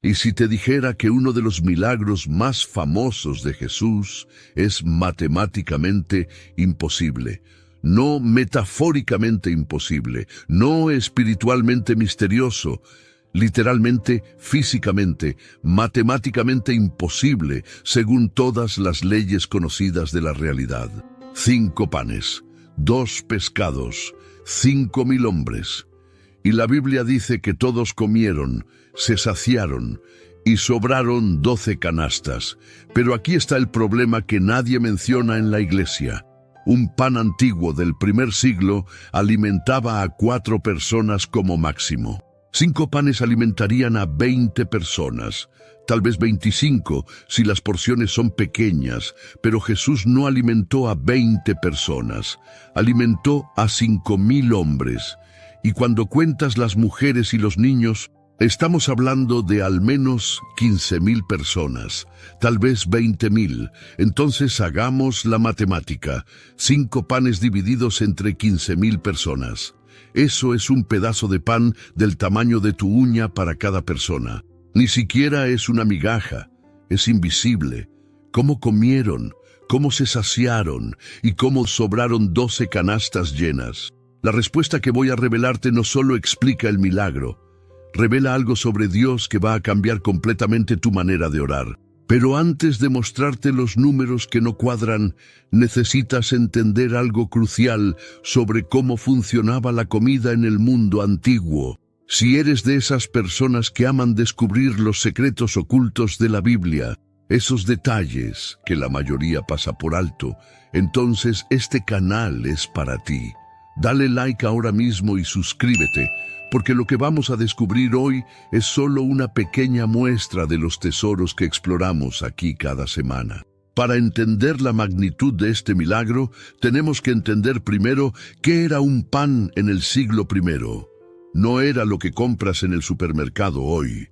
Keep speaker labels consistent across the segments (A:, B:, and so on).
A: Y si te dijera que uno de los milagros más famosos de Jesús es matemáticamente imposible, no metafóricamente imposible, no espiritualmente misterioso, literalmente, físicamente, matemáticamente imposible, según todas las leyes conocidas de la realidad. 5 panes, 2 pescados, 5.000 hombres. Y la Biblia dice que todos comieron, se saciaron y sobraron 12 canastas. Pero aquí está el problema que nadie menciona en la iglesia. Un pan antiguo del primer siglo alimentaba a 4 personas como máximo. 5 panes alimentarían a 20 personas, tal vez 25 si las porciones son pequeñas, pero Jesús no alimentó a 20 personas, alimentó a 5.000 hombres. Y cuando cuentas las mujeres y los niños, estamos hablando de al menos 15.000 personas, tal vez 20.000. Entonces hagamos la matemática. 5 panes divididos entre 15.000 personas. Eso es un pedazo de pan del tamaño de tu uña para cada persona. Ni siquiera es una migaja, es invisible. ¿Cómo comieron? ¿Cómo se saciaron? ¿Y cómo sobraron 12 canastas llenas? La respuesta que voy a revelarte no solo explica el milagro, revela algo sobre Dios que va a cambiar completamente tu manera de orar. Pero antes de mostrarte los números que no cuadran, necesitas entender algo crucial sobre cómo funcionaba la comida en el mundo antiguo. Si eres de esas personas que aman descubrir los secretos ocultos de la Biblia, esos detalles que la mayoría pasa por alto, entonces este canal es para ti. Dale like ahora mismo y suscríbete, porque lo que vamos a descubrir hoy es solo una pequeña muestra de los tesoros que exploramos aquí cada semana. Para entender la magnitud de este milagro, tenemos que entender primero qué era un pan en el siglo I. No era lo que compras en el supermercado hoy.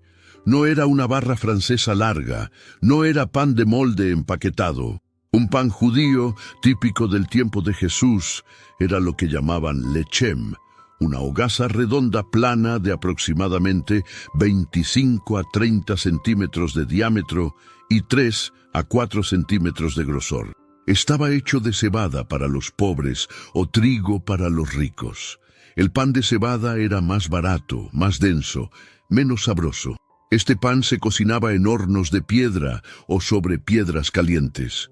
A: No era una barra francesa larga. No era pan de molde empaquetado. Un pan judío, típico del tiempo de Jesús, era lo que llamaban lechem, una hogaza redonda plana de aproximadamente 25 a 30 centímetros de diámetro y 3 a 4 centímetros de grosor. Estaba hecho de cebada para los pobres o trigo para los ricos. El pan de cebada era más barato, más denso, menos sabroso. Este pan se cocinaba en hornos de piedra o sobre piedras calientes.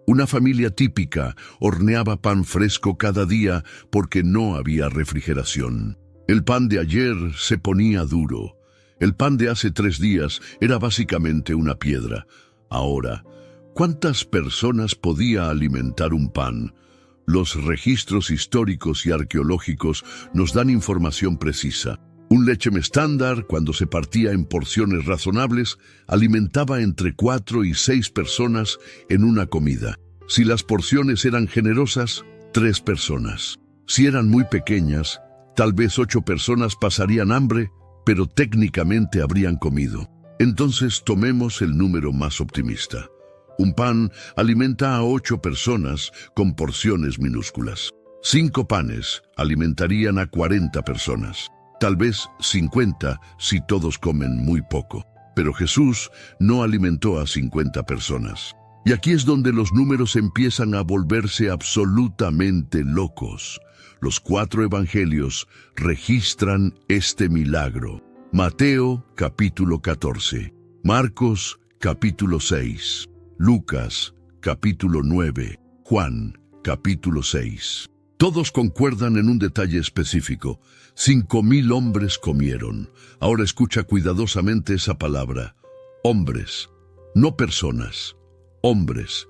A: Una familia típica horneaba pan fresco cada día porque no había refrigeración. El pan de ayer se ponía duro. El pan de hace 3 días era básicamente una piedra. Ahora, ¿cuántas personas podía alimentar un pan? Los registros históricos y arqueológicos nos dan información precisa. Un lechem estándar, cuando se partía en porciones razonables, alimentaba entre 4 y 6 personas en una comida. Si las porciones eran generosas, 3 personas. Si eran muy pequeñas, tal vez 8 personas pasarían hambre, pero técnicamente habrían comido. Entonces tomemos el número más optimista. Un pan alimenta a 8 personas con porciones minúsculas. 5 panes alimentarían a 40 personas. Tal vez 50 si todos comen muy poco. Pero Jesús no alimentó a 50 personas. Y aquí es donde los números empiezan a volverse absolutamente locos. Los 4 evangelios registran este milagro. Mateo, capítulo 14. Marcos, capítulo 6. Lucas, capítulo 9. Juan, capítulo 6. Todos concuerdan en un detalle específico. 5.000 hombres comieron. Ahora escucha cuidadosamente esa palabra. Hombres, no personas. Hombres.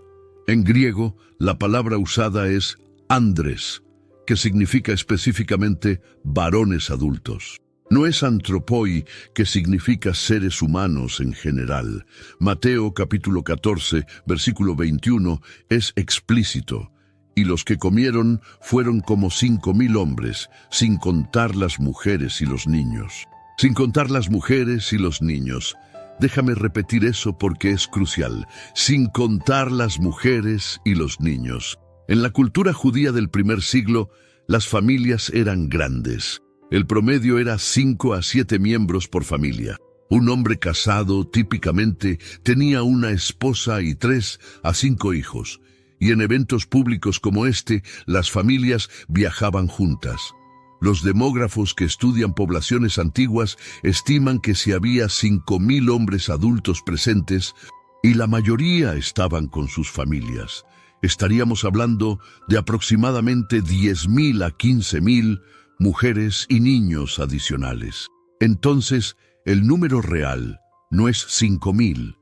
A: En griego, la palabra usada es andres, que significa específicamente varones adultos. No es antropoi, que significa seres humanos en general. Mateo capítulo 14, versículo 21, es explícito. Y los que comieron fueron como 5.000 hombres, sin contar las mujeres y los niños. Sin contar las mujeres y los niños. Déjame repetir eso porque es crucial. Sin contar las mujeres y los niños. En la cultura judía del primer siglo, las familias eran grandes. El promedio era 5 a 7 miembros por familia. Un hombre casado, típicamente, tenía una esposa y 3 a 5 hijos, y en eventos públicos como este, las familias viajaban juntas. Los demógrafos que estudian poblaciones antiguas estiman que si había 5.000 hombres adultos presentes, y la mayoría estaban con sus familias, estaríamos hablando de aproximadamente 10.000 a 15.000 mujeres y niños adicionales. Entonces, el número real no es 5.000,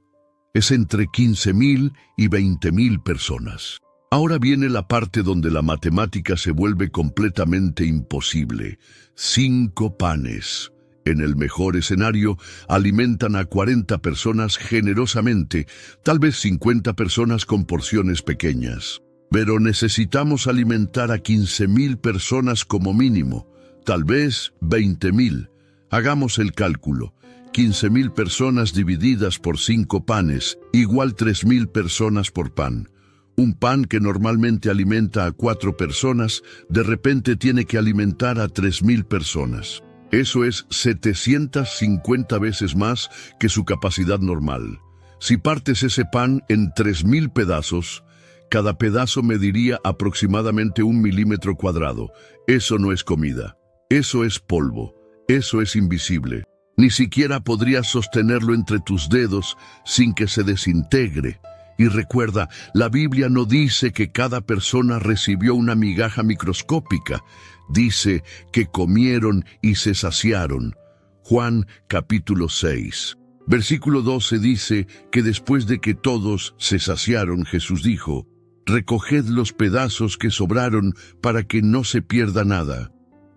A: es entre 15.000 y 20.000 personas. Ahora viene la parte donde la matemática se vuelve completamente imposible. 5 panes. En el mejor escenario, alimentan a 40 personas generosamente, tal vez 50 personas con porciones pequeñas. Pero necesitamos alimentar a 15.000 personas como mínimo, tal vez 20.000. Hagamos el cálculo. 15.000 personas divididas por 5 panes, igual 3.000 personas por pan. Un pan que normalmente alimenta a 4 personas, de repente tiene que alimentar a 3.000 personas. Eso es 750 veces más que su capacidad normal. Si partes ese pan en 3.000 pedazos, cada pedazo mediría aproximadamente 1 milímetro cuadrado. Eso no es comida. Eso es polvo. Eso es invisible. Ni siquiera podrías sostenerlo entre tus dedos sin que se desintegre. Y recuerda, la Biblia no dice que cada persona recibió una migaja microscópica. Dice que comieron y se saciaron. Juan capítulo 6. Versículo 12 dice que después de que todos se saciaron, Jesús dijo: «Recoged los pedazos que sobraron para que no se pierda nada».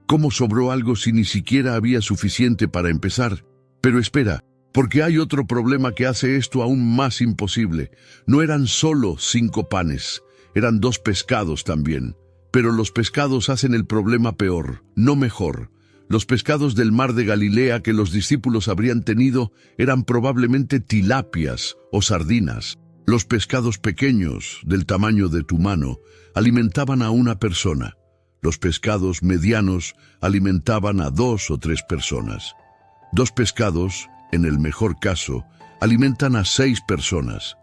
A: ¿Cómo sobró algo si ni siquiera había suficiente para empezar? Pero espera, porque hay otro problema que hace esto aún más imposible. No eran solo 5 panes, eran 2 pescados también. Pero los pescados hacen el problema peor, no mejor. Los pescados del mar de Galilea que los discípulos habrían tenido eran probablemente tilapias o sardinas. Los pescados pequeños, del tamaño de tu mano, alimentaban a una persona. Los pescados medianos alimentaban a 2 o 3 personas. 2 pescados, en el mejor caso, alimentan a 6 personas.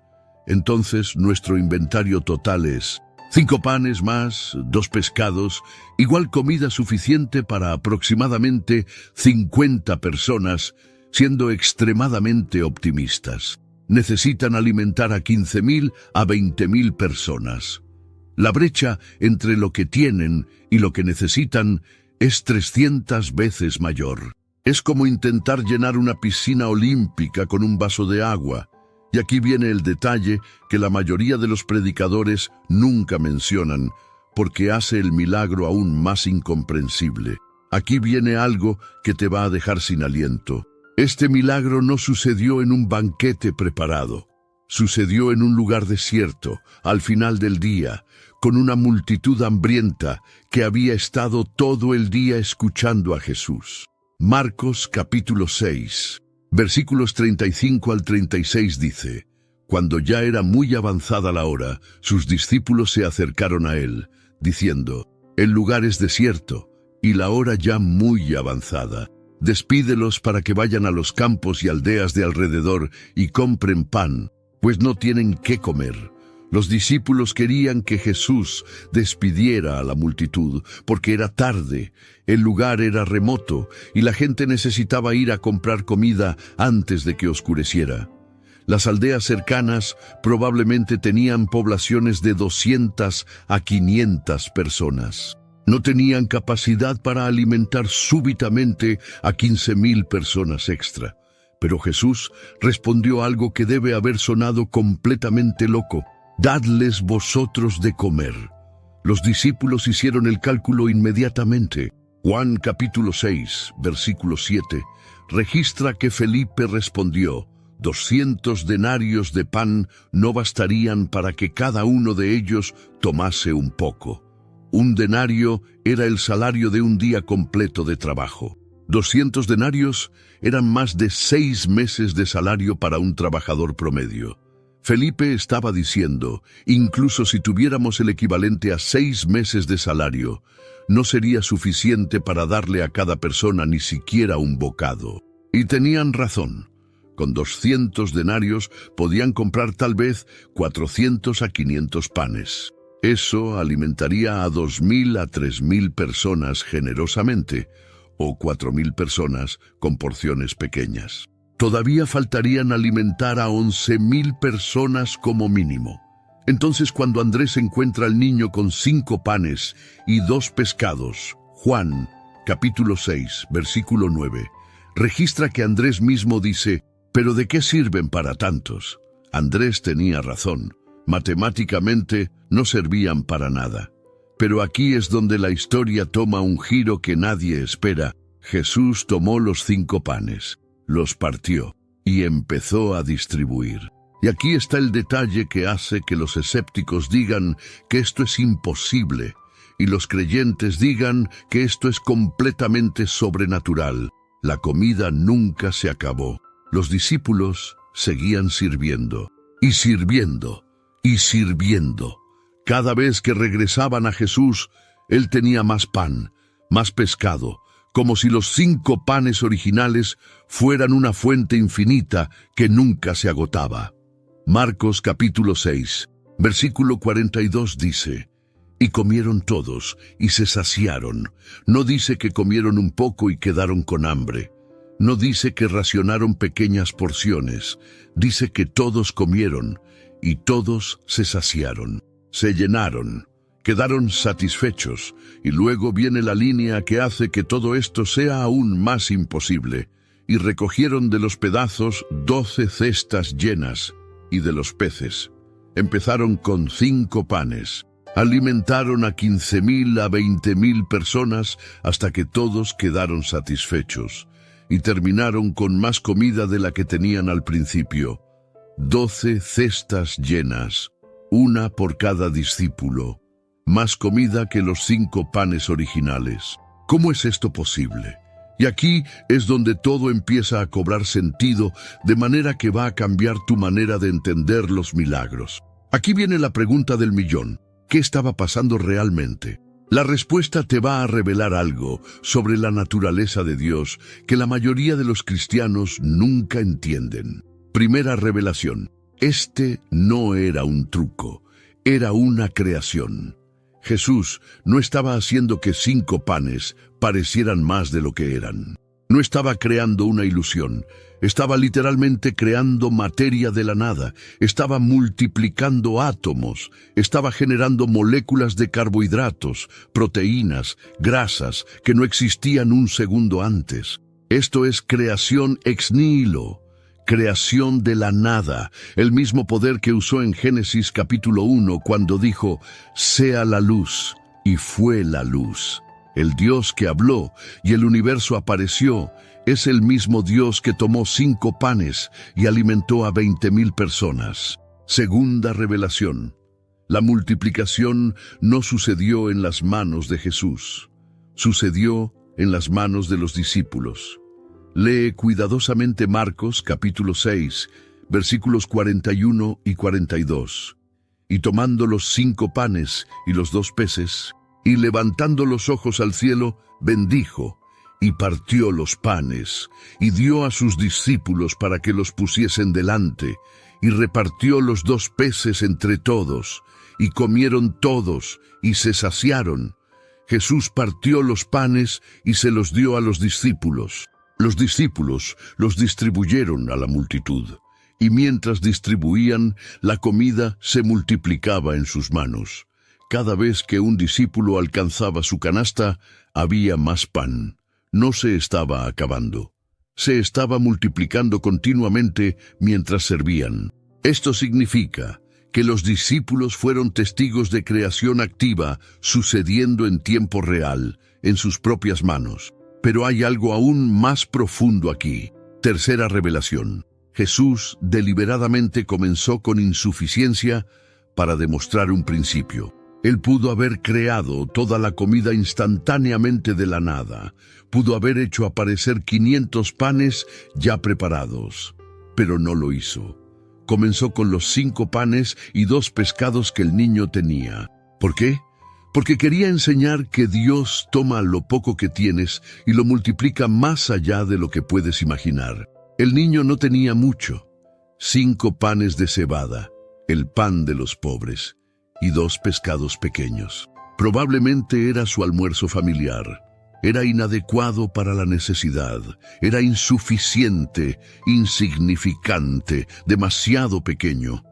A: Entonces, nuestro inventario total es 5 panes más 2 pescados, igual comida suficiente para aproximadamente 50 personas, siendo extremadamente optimistas. Necesitan alimentar a 15.000 a 20.000 personas. La brecha entre lo que tienen y lo que necesitan es 300 veces mayor. Es como intentar llenar una piscina olímpica con un vaso de agua. Y aquí viene el detalle que la mayoría de los predicadores nunca mencionan, porque hace el milagro aún más incomprensible. Aquí viene algo que te va a dejar sin aliento. Este milagro no sucedió en un banquete preparado. Sucedió en un lugar desierto, al final del día, con una multitud hambrienta que había estado todo el día escuchando a Jesús. Marcos capítulo 6, versículos 35 al 36 dice: Cuando ya era muy avanzada la hora, sus discípulos se acercaron a él, diciendo: El lugar es desierto, y la hora ya muy avanzada. Despídelos para que vayan a los campos y aldeas de alrededor y compren pan, pues no tienen qué comer. Los discípulos querían que Jesús despidiera a la multitud, porque era tarde, el lugar era remoto, y la gente necesitaba ir a comprar comida antes de que oscureciera. Las aldeas cercanas probablemente tenían poblaciones de 200 a 500 personas. No tenían capacidad para alimentar súbitamente a 15.000 personas extra. Pero Jesús respondió algo que debe haber sonado completamente loco: «Dadles vosotros de comer». Los discípulos hicieron el cálculo inmediatamente. Juan capítulo 6, versículo 7, registra que Felipe respondió: 200 denarios de pan no bastarían para que cada uno de ellos tomase un poco. Un denario era el salario de un día completo de trabajo. 200 denarios eran más de 6 meses de salario para un trabajador promedio. Felipe estaba diciendo, incluso si tuviéramos el equivalente a 6 meses de salario, no sería suficiente para darle a cada persona ni siquiera un bocado. Y tenían razón. Con 200 denarios podían comprar tal vez 400 a 500 panes. Eso alimentaría a 2.000 a 3.000 personas generosamente, o 4.000 personas con porciones pequeñas. Todavía faltarían alimentar a 11.000 personas como mínimo. Entonces, cuando Andrés encuentra al niño con 5 panes y 2 pescados, Juan, capítulo 6, versículo 9, registra que Andrés mismo dice: ¿pero de qué sirven para tantos? Andrés tenía razón. Matemáticamente no servían para nada. Pero aquí es donde la historia toma un giro que nadie espera. Jesús tomó los 5 panes, los partió y empezó a distribuir. Y aquí está el detalle que hace que los escépticos digan que esto es imposible y los creyentes digan que esto es completamente sobrenatural. La comida nunca se acabó. Los discípulos seguían sirviendo, y sirviendo, y sirviendo. Cada vez que regresaban a Jesús, Él tenía más pan, más pescado, como si los 5 panes originales fueran una fuente infinita que nunca se agotaba. Marcos capítulo 6, versículo 42 dice: y comieron todos, y se saciaron. No dice que comieron un poco y quedaron con hambre. No dice que racionaron pequeñas porciones, dice que todos comieron, y todos se saciaron, se llenaron, quedaron satisfechos, y luego viene la línea que hace que todo esto sea aún más imposible. Y recogieron de los pedazos 12 cestas llenas, y de los peces. Empezaron con 5 panes, alimentaron a 15.000 a 20.000 personas hasta que todos quedaron satisfechos. Y terminaron con más comida de la que tenían al principio. 12 cestas llenas, una por cada discípulo. Más comida que los 5 panes originales. ¿Cómo es esto posible? Y aquí es donde todo empieza a cobrar sentido, de manera que va a cambiar tu manera de entender los milagros. Aquí viene la pregunta del millón. ¿Qué estaba pasando realmente? La respuesta te va a revelar algo sobre la naturaleza de Dios que la mayoría de los cristianos nunca entienden. Primera revelación. Este no era un truco, era una creación. Jesús no estaba haciendo que 5 panes parecieran más de lo que eran. No estaba creando una ilusión. Estaba literalmente creando materia de la nada. Estaba multiplicando átomos. Estaba generando moléculas de carbohidratos, proteínas, grasas que no existían un segundo antes. Esto es creación ex nihilo, creación de la nada, el mismo poder que usó en Génesis capítulo 1 cuando dijo: «Sea la luz», y fue la luz. El Dios que habló y el universo apareció es el mismo Dios que tomó 5 panes y alimentó a 20.000 personas. Segunda revelación. La multiplicación no sucedió en las manos de Jesús. Sucedió en las manos de los discípulos. Lee cuidadosamente Marcos capítulo 6, versículos 41 y 42. Y tomando los 5 panes y los 2 peces, y levantando los ojos al cielo, bendijo, y partió los panes, y dio a sus discípulos para que los pusiesen delante, y repartió los 2 peces entre todos, y comieron todos, y se saciaron. Jesús partió los panes y se los dio a los discípulos. Los discípulos los distribuyeron a la multitud, y mientras distribuían, la comida se multiplicaba en sus manos. Cada vez que un discípulo alcanzaba su canasta, había más pan. No se estaba acabando. Se estaba multiplicando continuamente mientras servían. Esto significa que los discípulos fueron testigos de creación activa sucediendo en tiempo real, en sus propias manos. Pero hay algo aún más profundo aquí. Tercera revelación. Jesús deliberadamente comenzó con insuficiencia para demostrar un principio. Él pudo haber creado toda la comida instantáneamente de la nada. Pudo haber hecho aparecer 500 panes ya preparados, pero no lo hizo. Comenzó con los 5 panes y 2 pescados que el niño tenía. ¿Por qué? Porque quería enseñar que Dios toma lo poco que tienes y lo multiplica más allá de lo que puedes imaginar. El niño no tenía mucho: 5 panes de cebada, el pan de los pobres, y 2 pescados pequeños. Probablemente era su almuerzo familiar. Era inadecuado para la necesidad, era insuficiente, insignificante, demasiado pequeño.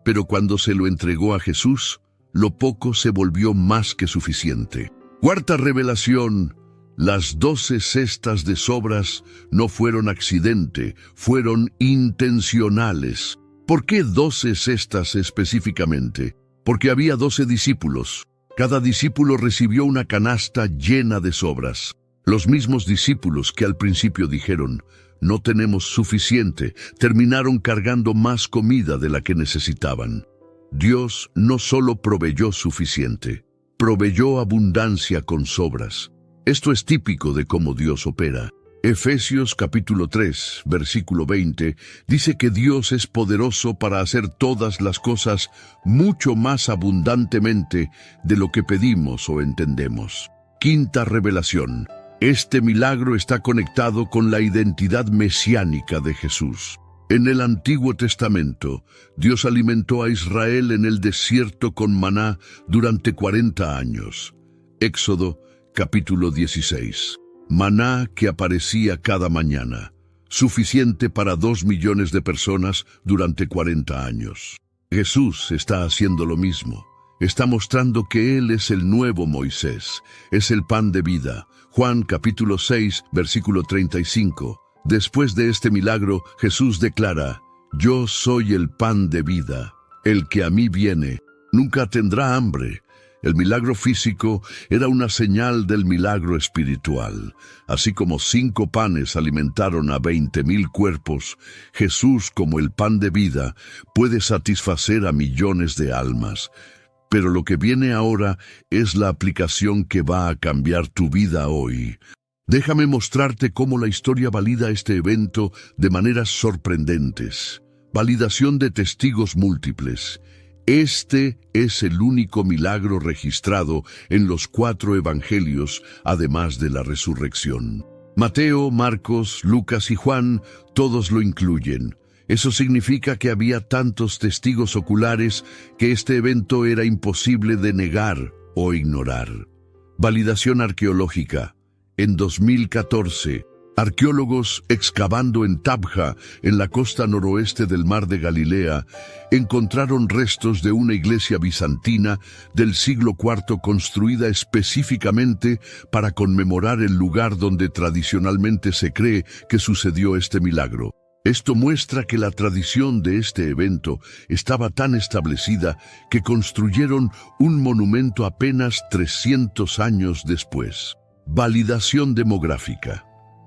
A: Pero cuando se lo entregó a Jesús, lo poco se volvió más que suficiente. Cuarta revelación: las 12 cestas de sobras no fueron accidente, fueron intencionales. ¿Por qué 12 cestas específicamente? Porque había 12 discípulos. Cada discípulo recibió una canasta llena de sobras. Los mismos discípulos que al principio dijeron: no tenemos suficiente, terminaron cargando más comida de la que necesitaban. Dios no solo proveyó suficiente, proveyó abundancia con sobras. Esto es típico de cómo Dios opera. Efesios capítulo 3, versículo 20, dice que Dios es poderoso para hacer todas las cosas mucho más abundantemente de lo que pedimos o entendemos. Quinta revelación: este milagro está conectado con la identidad mesiánica de Jesús. En el Antiguo Testamento, Dios alimentó a Israel en el desierto con maná durante 40 años. Éxodo capítulo 16. Maná que aparecía cada mañana, suficiente para 2 millones de personas durante 40 años. Jesús está haciendo lo mismo. Está mostrando que Él es el nuevo Moisés, es el pan de vida. Juan capítulo 6, versículo 35. Después de este milagro, Jesús declara: yo soy el pan de vida. El que a mí viene nunca tendrá hambre. El milagro físico era una señal del milagro espiritual. Así como 5 panes alimentaron a 20,000 cuerpos, Jesús, como el pan de vida, puede satisfacer a millones de almas. Pero lo que viene ahora es la aplicación que va a cambiar tu vida hoy. Déjame mostrarte cómo la historia valida este evento de maneras sorprendentes. Validación de testigos múltiples. Este es el único milagro registrado en los 4 evangelios, además de la resurrección. Mateo, Marcos, Lucas y Juan, todos lo incluyen. Eso significa que había tantos testigos oculares que este evento era imposible de negar o ignorar. Validación arqueológica. En 2014, arqueólogos excavando en Tabja, en la costa noroeste del Mar de Galilea, encontraron restos de una iglesia bizantina del siglo IV construida específicamente para conmemorar el lugar donde tradicionalmente se cree que sucedió este milagro. Esto muestra que la tradición de este evento estaba tan establecida que construyeron un monumento apenas 300 años después. Validación demográfica.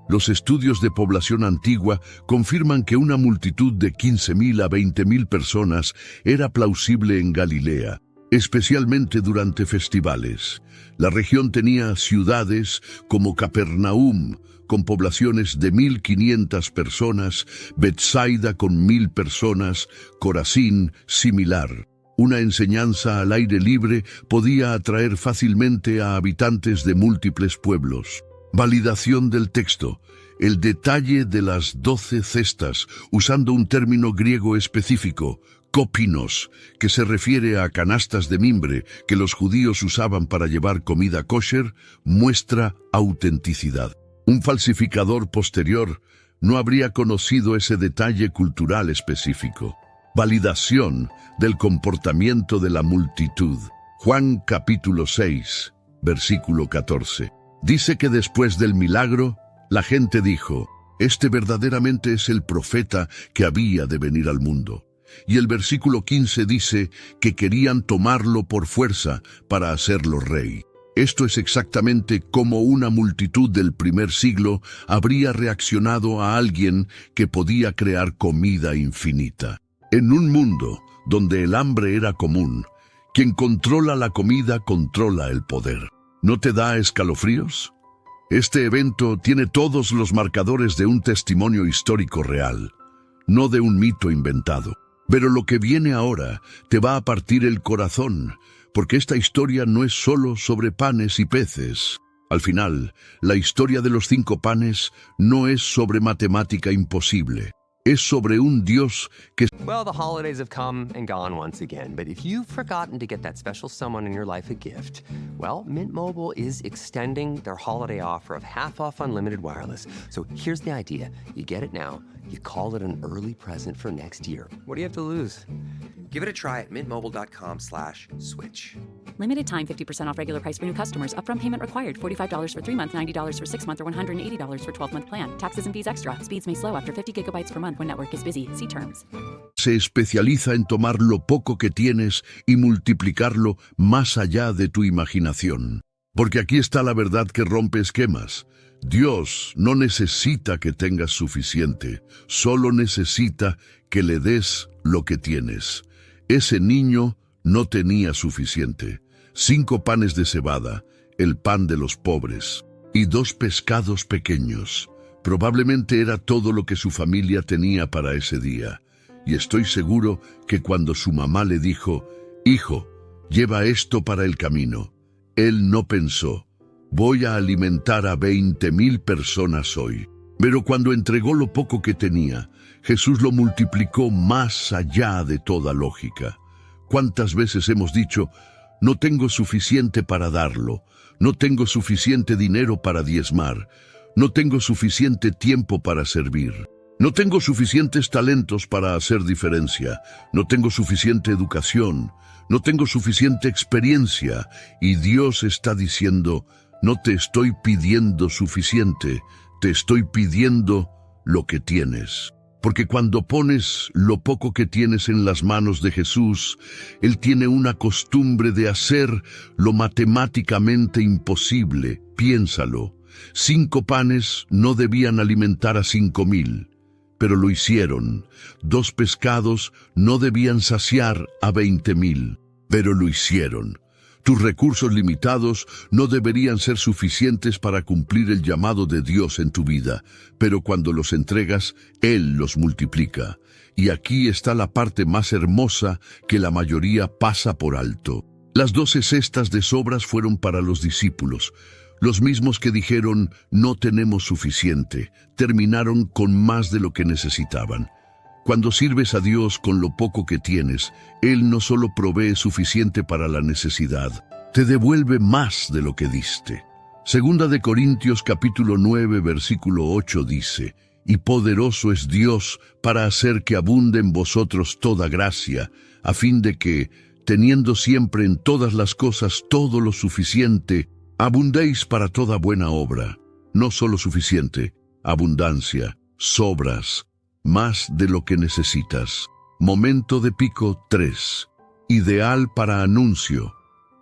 A: Los estudios de población antigua confirman que una multitud de 15,000 a 20,000 personas era plausible en Galilea, especialmente durante festivales. La región tenía ciudades como Capernaum, con poblaciones de 1,500 personas, Betsaida con 1,000 personas, Corazín similar. Una enseñanza al aire libre podía atraer fácilmente a habitantes de múltiples pueblos. Validación del texto. El detalle de las 12 cestas, usando un término griego específico, kopinos, que se refiere a canastas de mimbre que los judíos usaban para llevar comida kosher, muestra autenticidad. Un falsificador posterior no habría conocido ese detalle cultural específico. Validación del comportamiento de la multitud. Juan capítulo 6, versículo 14. Dice que después del milagro, la gente dijo: este verdaderamente es el profeta que había de venir al mundo. Y el versículo 15 dice que querían tomarlo por fuerza para hacerlo rey. Esto es exactamente como una multitud del primer siglo habría reaccionado a alguien que podía crear comida infinita. En un mundo donde el hambre era común, quien controla la comida controla el poder. ¿No te da escalofríos? Este evento tiene todos los marcadores de un testimonio histórico real, no de un mito inventado. Pero lo que viene ahora te va a partir el corazón, porque esta historia no es solo sobre panes y peces. Al final, la historia de los 5 panes no es sobre matemática imposible. es sobre un Dios que
B: Well, the holidays have come and gone once again, but if you've forgotten to get that special someone in your life a gift, well, Mint Mobile is extending their holiday offer of half off unlimited wireless. So here's the idea. You get it now, you call it an early present for next year. What do you have to lose? Give it a try at mintmobile.com/switch.
C: Limited time 50% off regular price for new customers. Upfront payment required. $45 for 3 months, $90 for 6 months, or $180 for 12-month plan. Taxes and fees extra. Speeds may slow after 50 gigabytes per month when network is busy. See terms.
A: se especializa en tomar lo poco que tienes y multiplicarlo más allá de tu imaginación. Porque aquí está la verdad que rompe esquemas. Dios no necesita que tengas suficiente, solo necesita que le des lo que tienes. Ese niño no tenía suficiente. 5 panes de cebada, el pan de los pobres, y 2 pescados pequeños. Probablemente era todo lo que su familia tenía para ese día. Y estoy seguro que cuando su mamá le dijo, «Hijo, lleva esto para el camino», él no pensó, «Voy a alimentar a 20,000 personas hoy». Pero cuando entregó lo poco que tenía, Jesús lo multiplicó más allá de toda lógica. ¿Cuántas veces hemos dicho, no tengo suficiente para darlo, no tengo suficiente dinero para diezmar, no tengo suficiente tiempo para servir, no tengo suficientes talentos para hacer diferencia, no tengo suficiente educación, no tengo suficiente experiencia? Y Dios está diciendo, no te estoy pidiendo suficiente, te estoy pidiendo lo que tienes. Porque cuando pones lo poco que tienes en las manos de Jesús, Él tiene una costumbre de hacer lo matemáticamente imposible. Piénsalo. 5 panes no debían alimentar a 5,000, pero lo hicieron. 2 pescados no debían saciar a 20,000, pero lo hicieron. Tus recursos limitados no deberían ser suficientes para cumplir el llamado de Dios en tu vida, pero cuando los entregas, Él los multiplica. Y aquí está la parte más hermosa que la mayoría pasa por alto. Las 12 cestas de sobras fueron para los discípulos. Los mismos que dijeron, no tenemos suficiente, terminaron con más de lo que necesitaban. Cuando sirves a Dios con lo poco que tienes, Él no solo provee suficiente para la necesidad, te devuelve más de lo que diste. Segunda de Corintios capítulo 9 versículo 8 dice, «Y poderoso es Dios para hacer que abunde en vosotros toda gracia, a fin de que, teniendo siempre en todas las cosas todo lo suficiente, abundéis para toda buena obra». No solo suficiente, abundancia, sobras, más de lo que necesitas. Momento de pico 3. Ideal para anuncio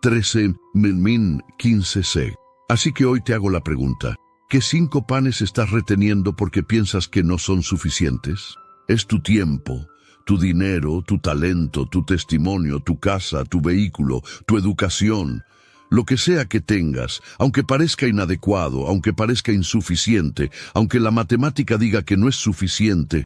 A: 13:15. Así que hoy te hago la pregunta, ¿qué 5 panes estás reteniendo porque piensas que no son suficientes? Es tu tiempo, tu dinero, tu talento, tu testimonio, tu casa, tu vehículo, tu educación. Lo que sea que tengas, aunque parezca inadecuado, aunque parezca insuficiente, aunque la matemática diga que no es suficiente,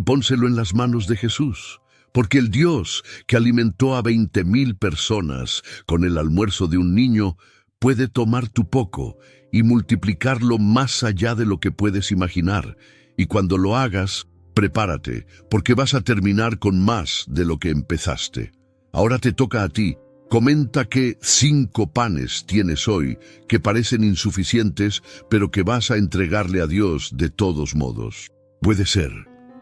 A: pónselo en las manos de Jesús. Porque el Dios que alimentó a 20,000 personas con el almuerzo de un niño puede tomar tu poco y multiplicarlo más allá de lo que puedes imaginar. Y cuando lo hagas, prepárate, porque vas a terminar con más de lo que empezaste. Ahora te toca a ti. Comenta qué 5 panes tienes hoy que parecen insuficientes, pero que vas a entregarle a Dios de todos modos. Puede ser,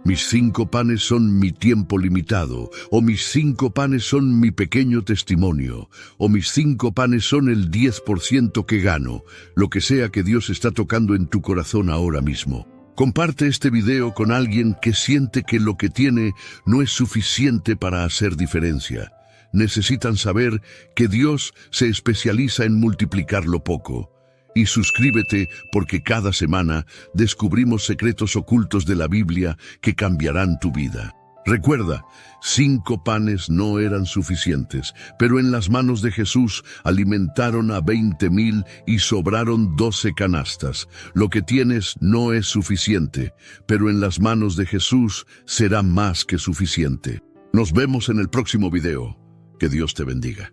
A: mis 5 panes son mi tiempo limitado, o mis 5 panes son mi pequeño testimonio, o mis 5 panes son el 10% que gano, lo que sea que Dios está tocando en tu corazón ahora mismo. Comparte este video con alguien que siente que lo que tiene no es suficiente para hacer diferencia. Necesitan saber que Dios se especializa en multiplicar lo poco. Y suscríbete porque cada semana descubrimos secretos ocultos de la Biblia que cambiarán tu vida. Recuerda, 5 panes no eran suficientes, pero en las manos de Jesús alimentaron a 20,000 y sobraron 12 canastas. Lo que tienes no es suficiente, pero en las manos de Jesús será más que suficiente. Nos vemos en el próximo video. Que Dios te bendiga.